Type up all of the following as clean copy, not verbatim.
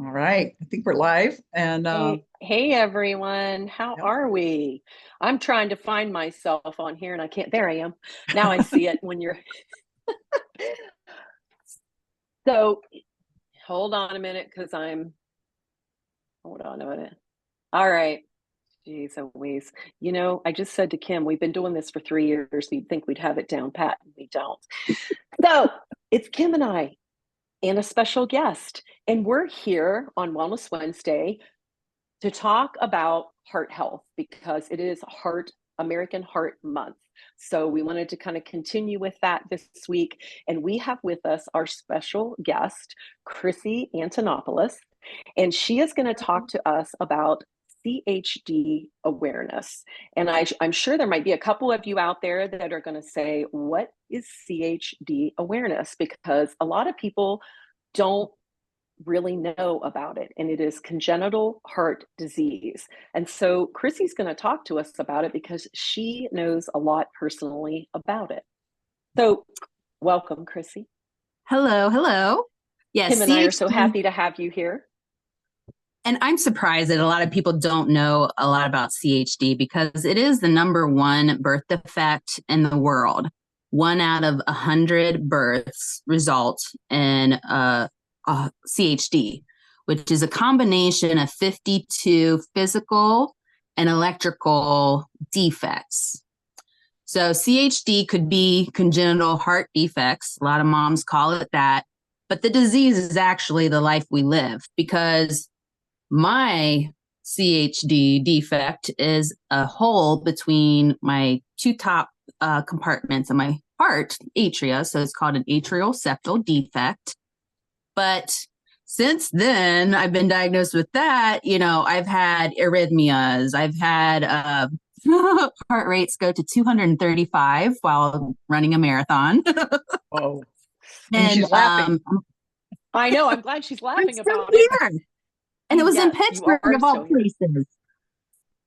All right. I think we're live. And Hey everyone, how yep. are we? I'm trying to find myself on here and I can't. There I am. Now I see it when you're. So hold on a minute because hold on a minute. All right. Jeez Louise. I just said to Kim, we've been doing this for 3 years. We'd think we'd have it down pat, and we don't. So it's Kim and I and a special guest. And we're here on Wellness Wednesday to talk about heart health because it is American Heart Month. So we wanted to kind of continue with that this week. And we have with us our special guest, Chrissy Antonopoulos, and she is going to talk to us about CHD awareness. And I'm sure there might be a couple of you out there that are going to say, what is CHD awareness? Because a lot of people don't really know about it, and it is congenital heart disease. And so Chrissy's going to talk to us about it because she knows a lot personally about it. So welcome, Chrissy. Hello, hello. Yes, Kim and I are so happy to have you here. And I'm surprised that a lot of people don't know a lot about CHD because it is the number one birth defect in the world. 1 out of 100 births result in CHD, which is a combination of 52 physical and electrical defects. So CHD could be congenital heart defects. A lot of moms call it that. But the disease is actually the life we live, because my CHD defect is a hole between my two top compartments of my heart, atria. So it's called an atrial septal defect. But since then, I've been diagnosed with that. I've had arrhythmias. I've had heart rates go to 235 while running a marathon. Oh, and she's laughing. I know. I'm glad she's laughing about here. it. And it was in Pittsburgh, of all places.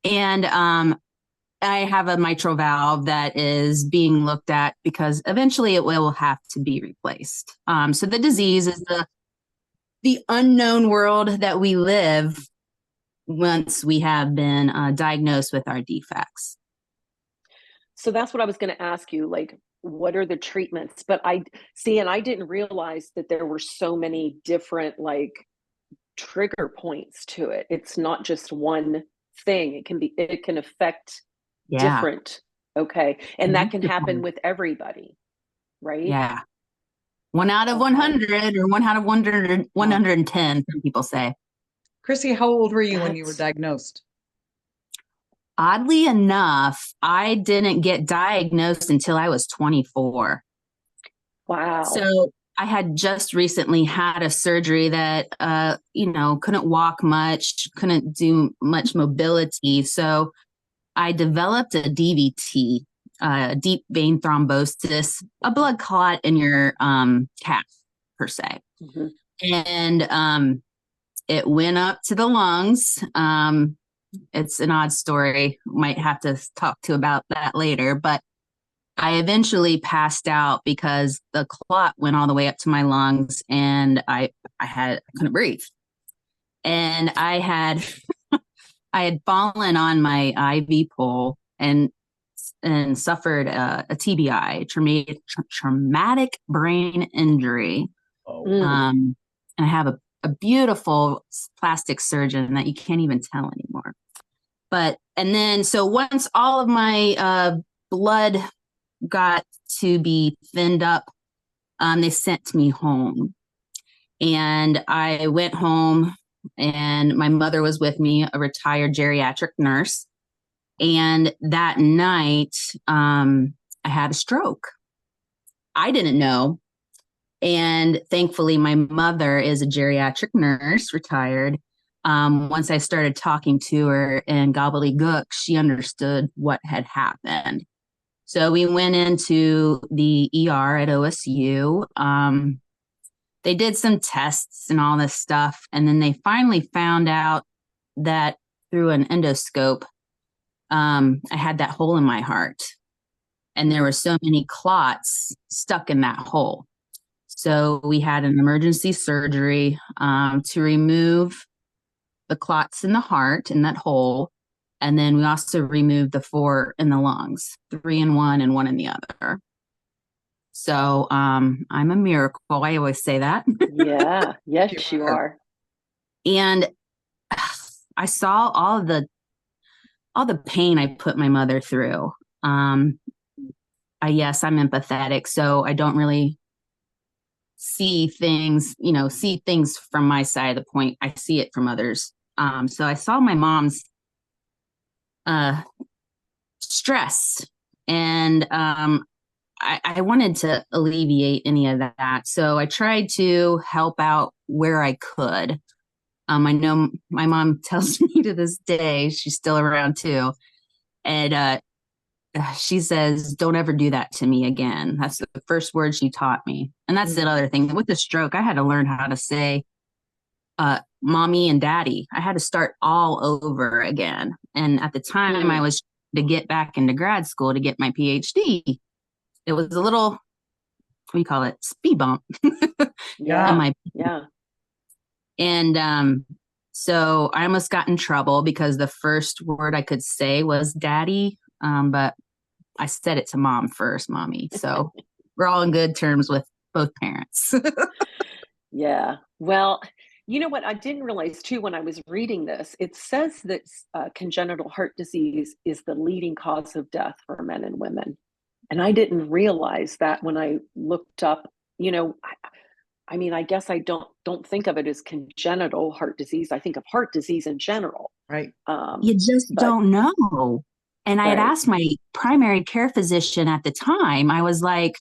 And I have a mitral valve that is being looked at because eventually it will have to be replaced. So the disease is the unknown world that we live once we have been diagnosed with our defects. So that's what I was going to ask you, like, what are the treatments? But I didn't realize that there were so many different, like, trigger points to it. It's not just one thing. It can affect different. Okay. And that can happen with everybody, right? Yeah. 1 out of 100 or 1 out of 110, some people say. Chrissy, how old were you when you were diagnosed? Oddly enough, I didn't get diagnosed until I was 24. Wow. So I had just recently had a surgery that, couldn't walk much, couldn't do much mobility. So I developed a DVT, deep vein thrombosis, a blood clot in your calf, per se. Mm-hmm. And it went up to the lungs. It's an odd story. Might have to talk to about that later. But I eventually passed out because the clot went all the way up to my lungs, and I couldn't breathe. And I had fallen on my IV pole and suffered a TBI, traumatic brain injury. Oh. And I have a beautiful plastic surgeon that you can't even tell anymore. So once all of my blood got to be thinned up, they sent me home. And I went home, and my mother was with me, a retired geriatric nurse. And that night, I had a stroke. I didn't know. And thankfully, my mother is a geriatric nurse, retired. Once I started talking to her in gobbledygook, she understood what had happened. So we went into the ER at OSU. They did some tests and all this stuff. And then they finally found out that through an endoscope, I had that hole in my heart. And there were so many clots stuck in that hole. So we had an emergency surgery to remove the clots in the heart in that hole. And then we also removed the 4 in the lungs, 3 in one and 1 in the other. So I'm a miracle. I always say that. Yeah. Yes, you are. And I saw all the pain I put my mother through. Yes, I'm empathetic, so I don't really see things from my side of the point. I see it from others. So I saw my mom's stress, and I wanted to alleviate any of that. So I tried to help out where I could. I know my mom tells me to this day, she's still around too. And she says, don't ever do that to me again. That's the first word she taught me. And that's the other thing. With the stroke, I had to learn how to say mommy and daddy. I had to start all over again. And at the time I was to get back into grad school to get my PhD. It was a little, what do you call it? Speed bump. Yeah. And so I almost got in trouble because the first word I could say was daddy. But I said it to mom first, mommy. So we're all in good terms with both parents. Yeah. Well, you know what? I didn't realize too when I was reading this, it says that congenital heart disease is the leading cause of death for men and women. And I didn't realize that when I looked up, I mean, I guess I don't think of it as congenital heart disease. I think of heart disease in general. Right. You just don't know. And I had asked my primary care physician at the time, I was like,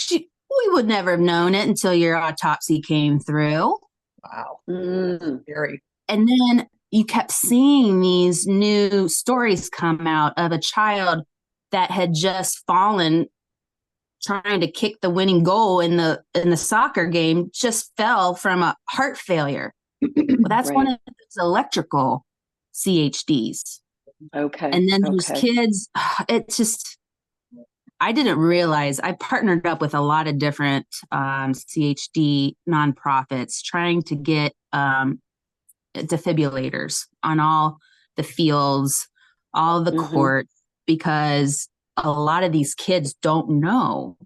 we would never have known it until your autopsy came through. Wow. That's scary. And then you kept seeing these new stories come out of a child that had just fallen trying to kick the winning goal in the soccer game, just fell from a heart failure. Well, that's one of those electrical CHDs. Okay. And then those kids, I didn't realize I partnered up with a lot of different CHD nonprofits trying to get defibrillators on all the fields, all the courts, because a lot of these kids don't know.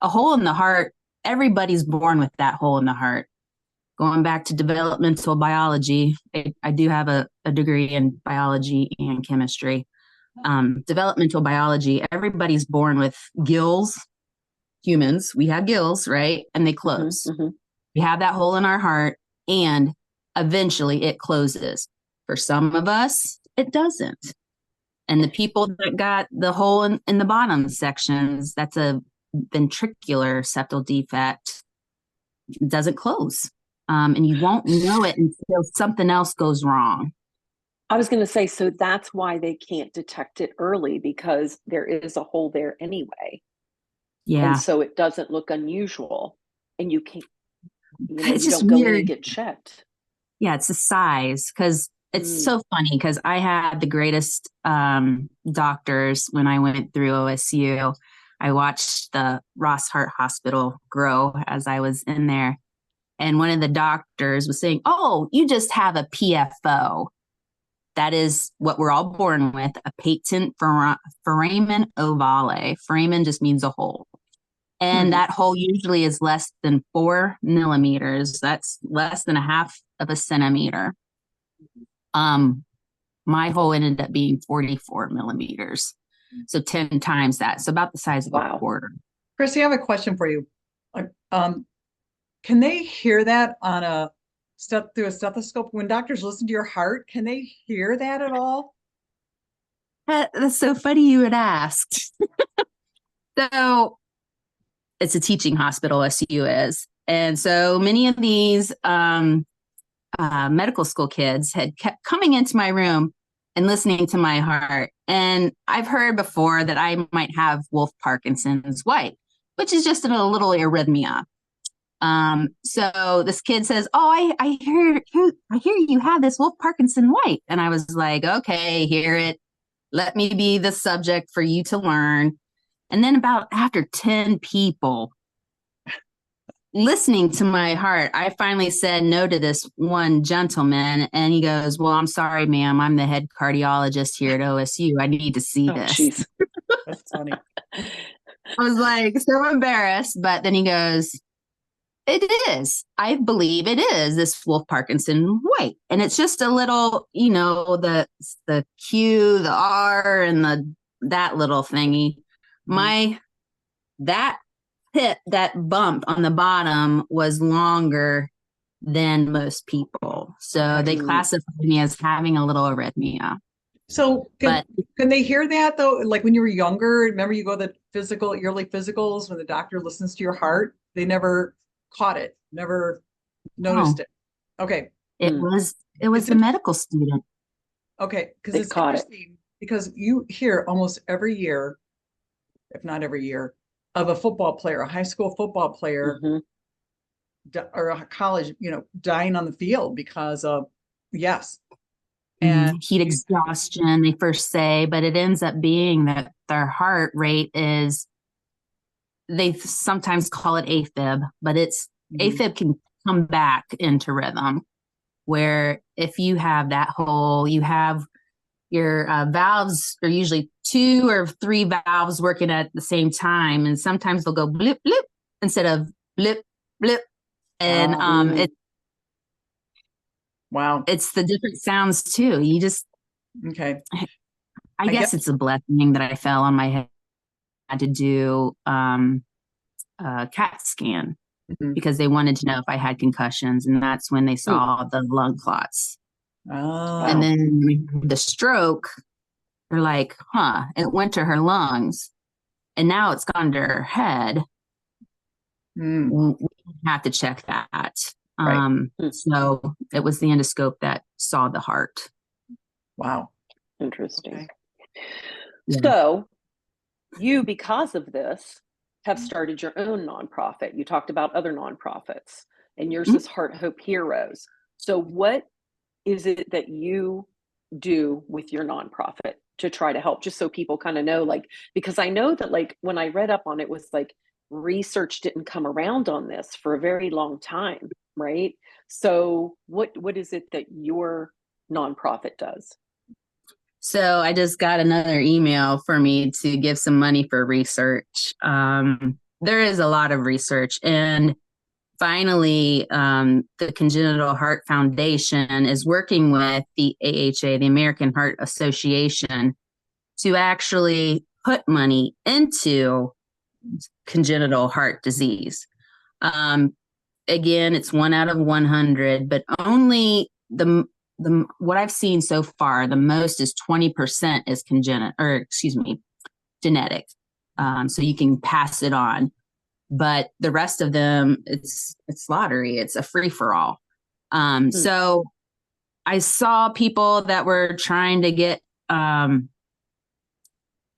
A hole in the heart, everybody's born with that hole in the heart. Going back to developmental biology, I do have a degree in biology and chemistry. Developmental biology, everybody's born with gills. Humans, we have gills, right? And they close. We have that hole in our heart, and eventually it closes. For some of us, it doesn't. And the people that got the hole in the bottom sections, that's a ventricular septal defect, it doesn't close. And you won't know it until something else goes wrong. I was going to say, so that's why they can't detect it early, because there is a hole there anyway. Yeah. And so it doesn't look unusual, and you can't, it's you just don't go weird. in and get checked. Yeah, it's the size, because it's so funny, because I had the greatest doctors when I went through OSU. I watched the Ross Heart Hospital grow as I was in there. And one of the doctors was saying, oh, you just have a PFO. That is what we're all born with, a patent foramen ovale. Foramen just means a hole. And that hole usually is less than 4 millimeters. That's less than a half of a centimeter. My hole ended up being 44 millimeters. So 10 times that. So about the size of a quarter. Chrissy, I have a question for you. Can they hear that on through a stethoscope? When doctors listen to your heart, can they hear that at all? That's so funny you would ask. So it's a teaching hospital, SU is. And so many of these medical school kids had kept coming into my room and listening to my heart. And I've heard before that I might have Wolff Parkinson's White, which is just a little arrhythmia. So this kid says, oh, I hear you have this Wolff Parkinson White. And I was like, okay, hear it. Let me be the subject for you to learn. And then after 10 people, listening to my heart, I finally said no to this one gentleman, and he goes, "Well, I'm sorry, ma'am. I'm the head cardiologist here at OSU. I need to see Oh, this." jeez. That's funny. I was like so embarrassed, but then he goes, "It is. I believe it is this Wolf Parkinson White, and it's just a little, the Q, the R, and that little thingy. Mhm. That that bump on the bottom was longer than most people. So they Okay. classified me as having a little arrhythmia. So But can they hear that though? Like when you were younger, remember you go to the yearly physicals when the doctor listens to your heart? They never caught it, never noticed oh, it. Okay. it Hmm. was It's the medical student. okay, because They it's caught it. interesting because you hear almost every year, if not every year, of a football player, a high school football player Hmm. or a college, dying on the field because of yes. And Heat exhaustion, they first say, but it ends up being that their heart rate is, they sometimes call it AFib, but it's Mhm. AFib can come back into rhythm. Where if you have that whole, you have your valves are usually 2 or 3 valves working at the same time, and sometimes they'll go blip blip instead of blip blip, and Wow. Mm. Wow. it's the different sounds too. You just, Okay. I I guess guess. it's a blessing that I fell on my head, had to do a CAT scan Mhm. because they wanted to know if I had concussions, and that's when they Mm. saw the lung clots. And Oh. Wow. then the stroke, they're like, huh, it went to her lungs and now it's gone to her head. Mm. We have to check that. Right. Mm. So it was the endoscope that saw the heart. Wow. Interesting. Okay. Yeah. So you, because of this, have started your own nonprofit. You talked about other nonprofits, and yours Mhm. is Heart Hope Heroes. So what is it that you do with your nonprofit to try to help, just so people kind of know, like, because I know that, like, when I read up on it, was like research didn't come around on this for a very long time, right? So what is it that your nonprofit does? So I just got another email for me to give some money for research. There is a lot of research, and finally, the Congenital Heart Foundation is working with the AHA, the American Heart Association, to actually put money into congenital heart disease. Um, Again, it's 1 out of 100, but only the what I've seen so far, the most is 20% is congenital, or excuse me, genetic. So you can pass it on, but the rest of them, it's lottery. It's a free for all. Hmm. So I saw people that were trying to get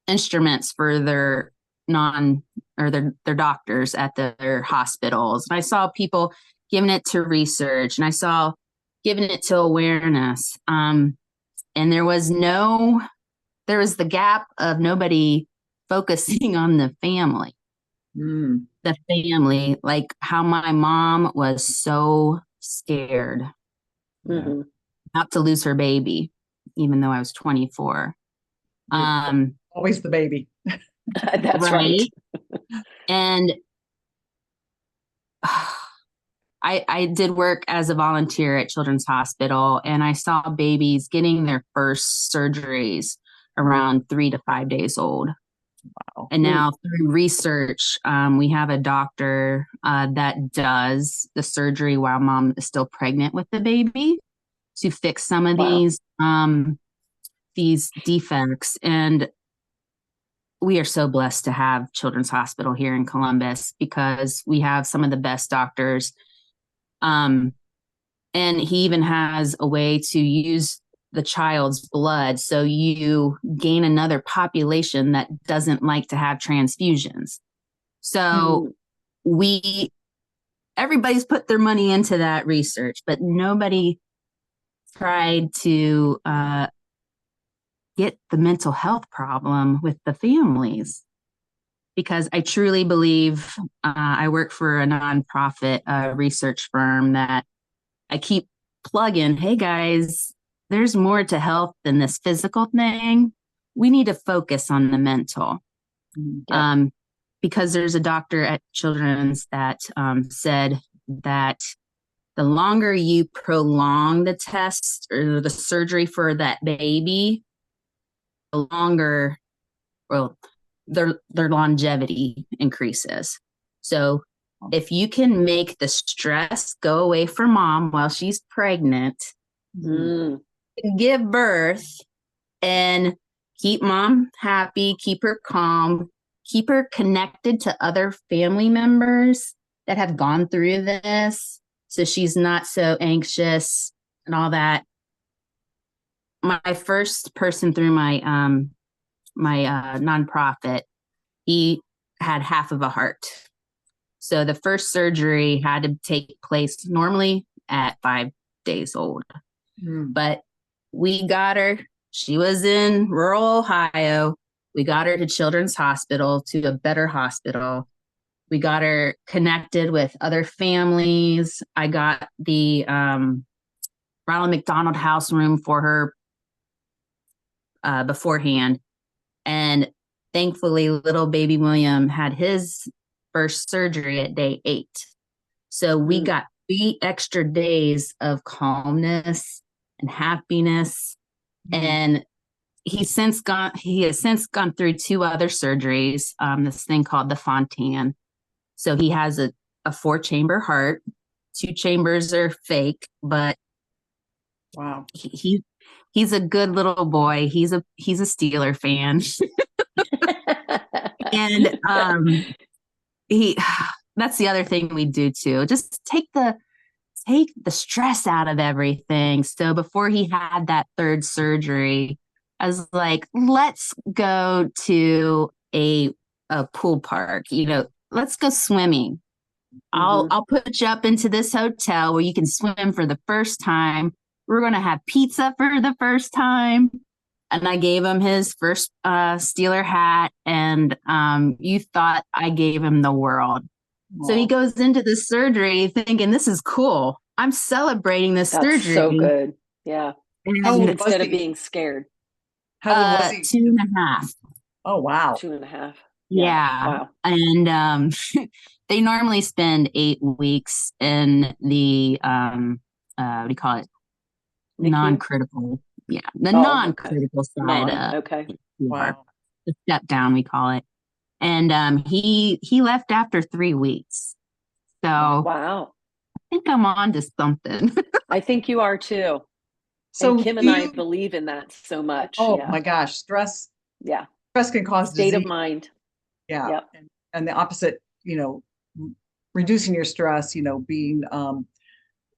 instruments for their non or their doctors at their hospitals. And I saw people giving it to research, and I saw giving it to awareness. And there was the gap of nobody focusing on the family. Mm. The family, like how my mom was so scared Yeah. Hmm. not to lose her baby, even though I was 24. You're always the baby. That's right. Right. And I did work as a volunteer at Children's Hospital, and I saw babies getting their first surgeries around 3 to 5 days old. Wow. And Mm. now through research, we have a doctor that does the surgery while mom is still pregnant with the baby to fix some of Wow. these defects. And we are so blessed to have Children's Hospital here in Columbus because we have some of the best doctors. And he even has a way to use the child's blood. So you gain another population that doesn't like to have transfusions. So Mm. everybody's put their money into that research, but nobody tried to get the mental health problem with the families. because I truly believe I work for a nonprofit research firm that I keep plugging. Hey guys, there's more to health than this physical thing. We need to focus on the mental. Yep. Because there's a doctor at Children's that said that the longer you prolong the test or the surgery for that baby, the longer, well, their longevity increases. So if you can make the stress go away for mom while she's pregnant, give birth and keep mom happy, keep her calm, keep her connected to other family members that have gone through this, so she's not so anxious and all that. My first person through my nonprofit, he had half of a heart. So the first surgery had to take place normally at 5 days old. But we got her, she was in rural Ohio. We got her to Children's Hospital, to a better hospital. We got her connected with other families. I got the Ronald McDonald House room for her beforehand. And thankfully, little baby William had his first surgery at day 8. So we got 3 extra days of calmness and happiness. And he has since gone through 2 other surgeries, this thing called the Fontan. So he has a 4-chamber heart. 2 chambers are fake, but wow, he's a good little boy. He's a Steeler fan. And that's the other thing we do too. Just take the stress out of everything. So before he had that 3rd surgery, I was like, let's go to a pool park, let's go swimming. I'll put you up into this hotel where you can swim for the first time. We're going to have pizza for the first time. And I gave him his first Steeler hat, and you thought I gave him the world. Aww. So he goes into the surgery thinking, this is cool. I'm celebrating this surgery. That's so good. Yeah. And instead of being scared. How old was he? 2.5. Oh, wow. 2.5. Yeah. Wow. And they normally spend 8 weeks in the, what do you call it? NICU? Non-critical. Yeah. The non-critical side. Okay. Wow. The step down, we call it. And he left after 3 weeks. So wow. I think I'm on to something. I think you are too. So Kim and I believe in that so much. Oh my gosh, stress. Yeah. Stress can cause state disease. Of mind. Yeah. Yep. And the opposite, reducing your stress, being,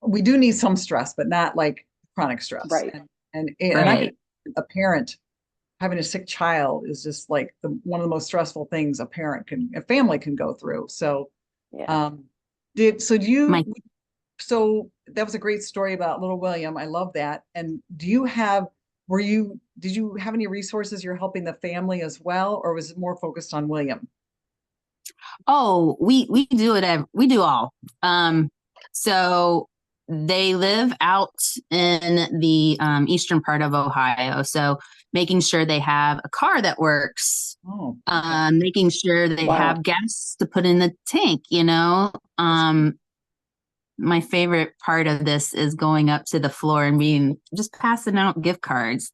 we do need some stress, but not like chronic stress. Right. And I think a parent having a sick child is just like one of the most stressful things a family can go through. So, so that was a great story about little William. I love that. And did you have any resources you're helping the family as well, or was it more focused on William? Oh, we do it. We do all. So they live out in the eastern part of Ohio. So making sure they have a car that works, making sure they have gas to put in the tank, my favorite part of this is going up to the floor and just passing out gift cards,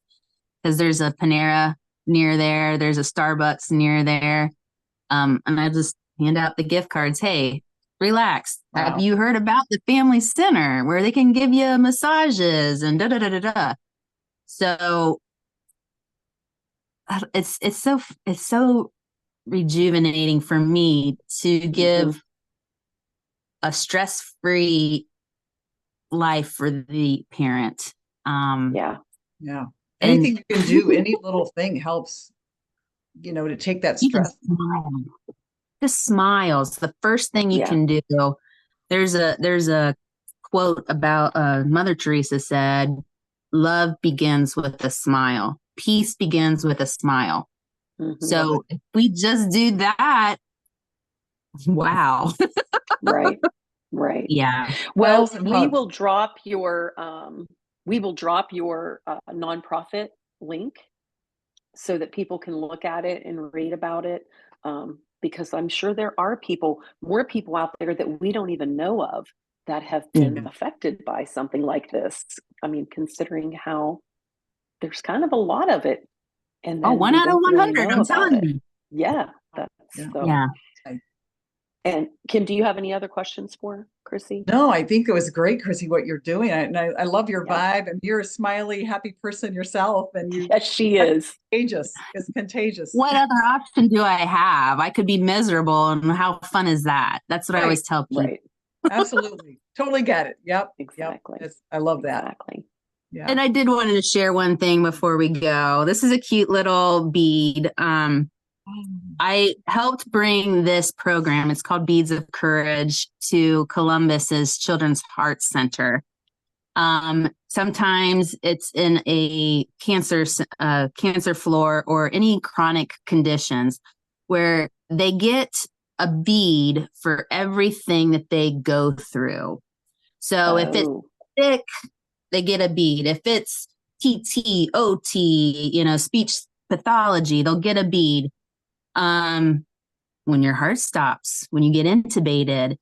because there's a Panera near there. There's a Starbucks near there. And I just hand out the gift cards. Hey, relax. Wow. Have you heard about the Family Center where they can give you massages and da da da da da? So it's so rejuvenating for me to give a stress-free life for the parent. Yeah. Anything you can do, any little thing helps, to take that stress. Just smiles. The first thing you can do. There's a quote about Mother Teresa said, "Love begins with a smile. Peace begins with a smile." So if we just do that, wow. Right. Right. Yeah. Well, Smiles and we hugs. will drop your nonprofit link so that people can look at it and read about it. Because I'm sure there are more people out there that we don't even know of that have been Yeah. affected by something like this. I mean, considering how there's kind of a lot of it, and Oh, then one we out of don't really 100. know I'm about telling it. you. Yeah, that's Yeah. so. Yeah. And Kim, do you have any other questions for Chrissy? No, I think it was great, Chrissy, what you're doing. I love your Yeah. vibe, and you're a smiley, happy person yourself, and you Yes, she that's is. contagious. It's contagious. What other option do I have? I could be miserable, and how fun is that? That's what I Right. always tell people. Right. Absolutely. Totally get it. Yep. Exactly. Yep. I love that. Exactly. Yeah. And I did want to share one thing before we go. This is a cute little bead. I helped bring this program, it's called Beads of Courage, to Columbus's Children's Heart Center. Sometimes it's in a cancer floor or any chronic conditions where they get a bead for everything that they go through. So if it's sick, they get a bead. If it's PT, OT, speech pathology, they'll get a bead. When your heart stops, when you get intubated,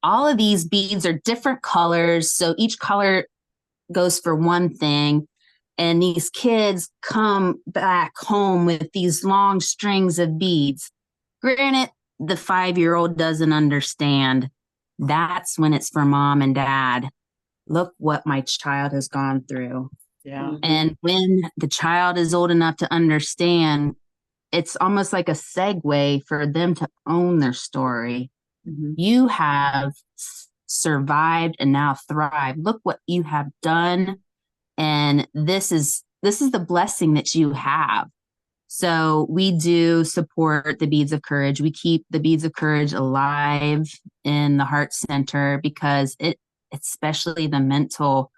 all of these beads are different colors. So each color goes for one thing. And these kids come back home with these long strings of beads. Granted, the 5-year-old doesn't understand. That's when it's for mom and dad. Look what my child has gone through. Yeah. And when the child is old enough to understand, it's almost like a segue for them to own their story. You have survived and now thrive. Look what you have done. And this is the blessing that you have. So we do support the Beads of Courage. We keep the Beads of Courage alive in the Heart Center because especially the mental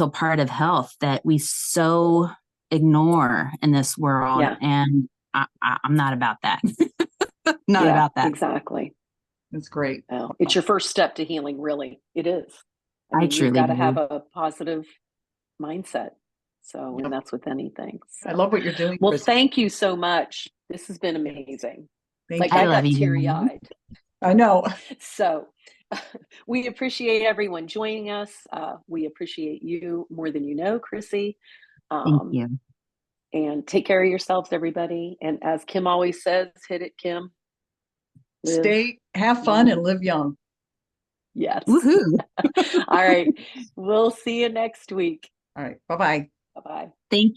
part of health that we so ignore in this world. Yeah. And I'm not about that. Not about that. Exactly. That's great. Well, it's your first step to healing, really. It is. I mean, truly you've got to do. have a positive mindset. So, Yep. and that's with anything. So. I love what you're doing, Well, Chrissy. thank you so much. This has been amazing. Thank I I love got you. teary-eyed. I know. So we appreciate everyone joining us. We appreciate you more than you know, Chrissy. Thank you. And take care of yourselves, everybody. And as Kim always says, hit it, Kim. Have fun and live young. Yes. Woohoo. All right. We'll see you next week. All right. Bye-bye. Bye-bye. Thank